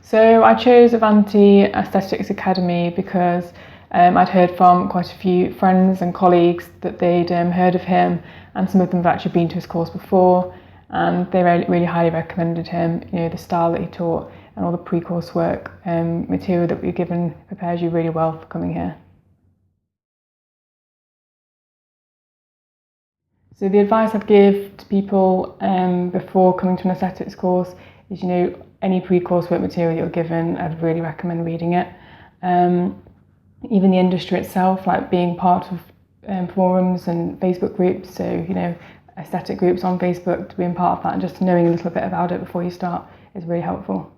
So I chose Avanti Aesthetics Academy because I'd heard from quite a few friends and colleagues that they'd heard of him, and some of them had actually been to his course before, and they really highly recommended him. You know, the style that he taught and all the pre-course work material that we're given prepares you really well for coming here. So the advice I'd give to people before coming to an aesthetics course is, you know, any pre-course work material you're given, I'd really recommend reading it. Even the industry itself, like being part of forums and Facebook groups, so, you know, aesthetic groups on Facebook, to being part of that and just knowing a little bit about it before you start is really helpful.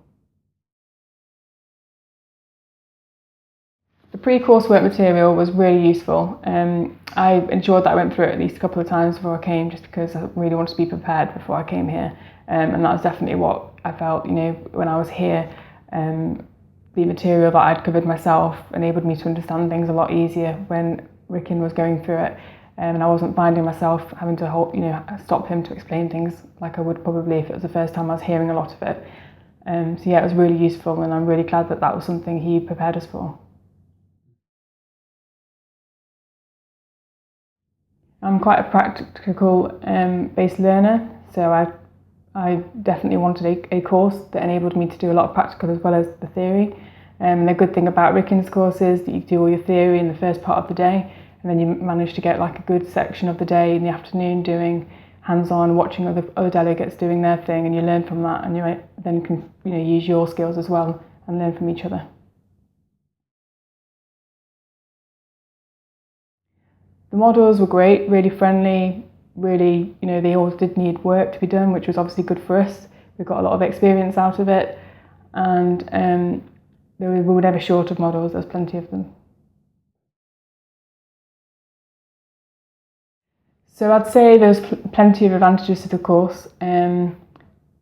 The pre-course work material was really useful. I enjoyed that I went through it at least a couple of times before I came, just because I really wanted to be prepared before I came here. And that was definitely what I felt, you know, when I was here. The material that I'd covered myself enabled me to understand things a lot easier when Ricken was going through it. And I wasn't finding myself having to stop him to explain things like I would probably if it was the first time I was hearing a lot of it. So yeah, it was really useful, and I'm really glad that that was something he prepared us for. I'm quite a practical based learner, so I definitely wanted a course that enabled me to do a lot of practical as well as the theory. And the good thing about Ricken's course is that you do all your theory in the first part of the day, and then you manage to get like a good section of the day in the afternoon doing hands-on, watching other delegates doing their thing, and you learn from that, and you then can use your skills as well and learn from each other. The models were great, really friendly, really, they all did need work to be done, which was obviously good for us. We got a lot of experience out of it, and we were never short of models, there's plenty of them. So I'd say there's plenty of advantages to the course. Again,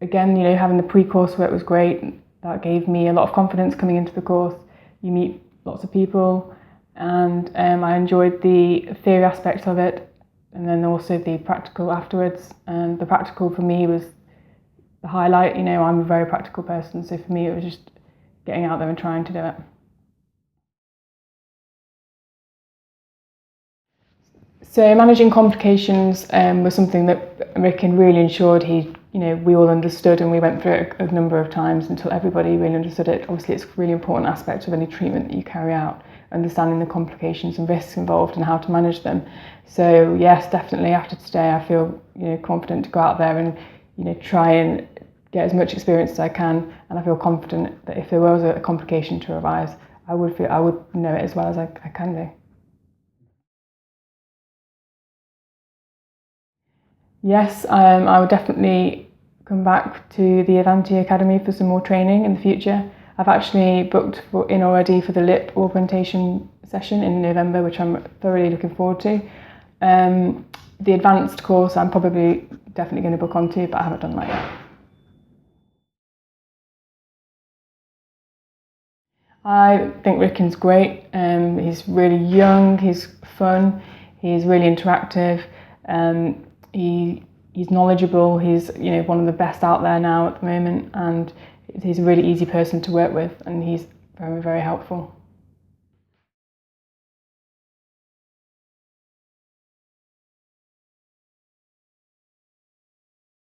having the pre-course work was great. That gave me a lot of confidence coming into the course. You meet lots of people, and I enjoyed the theory aspect of it, and then also the practical afterwards. And the practical for me was the highlight. I'm a very practical person, so for me it was just getting out there and trying to do it. So managing complications was something that Ricken really ensured we all understood, and we went through it a number of times until everybody really understood it. Obviously, it's a really important aspect of any treatment that you carry out, understanding the complications and risks involved and how to manage them. So yes, definitely after today, I feel confident to go out there and try and get as much experience as I can, and I feel confident that if there was a complication to arise, I would know it as well as I can do. Yes, I would definitely come back to the Avanti Academy for some more training in the future. I've actually booked in already for the lip augmentation session in November, which I'm thoroughly looking forward to. The advanced course I'm probably definitely going to book onto, but I haven't done that yet. I think Ricken's great. He's really young, he's fun, he's really interactive. He's knowledgeable, he's one of the best out there now at the moment, and he's a really easy person to work with, and he's very, very helpful.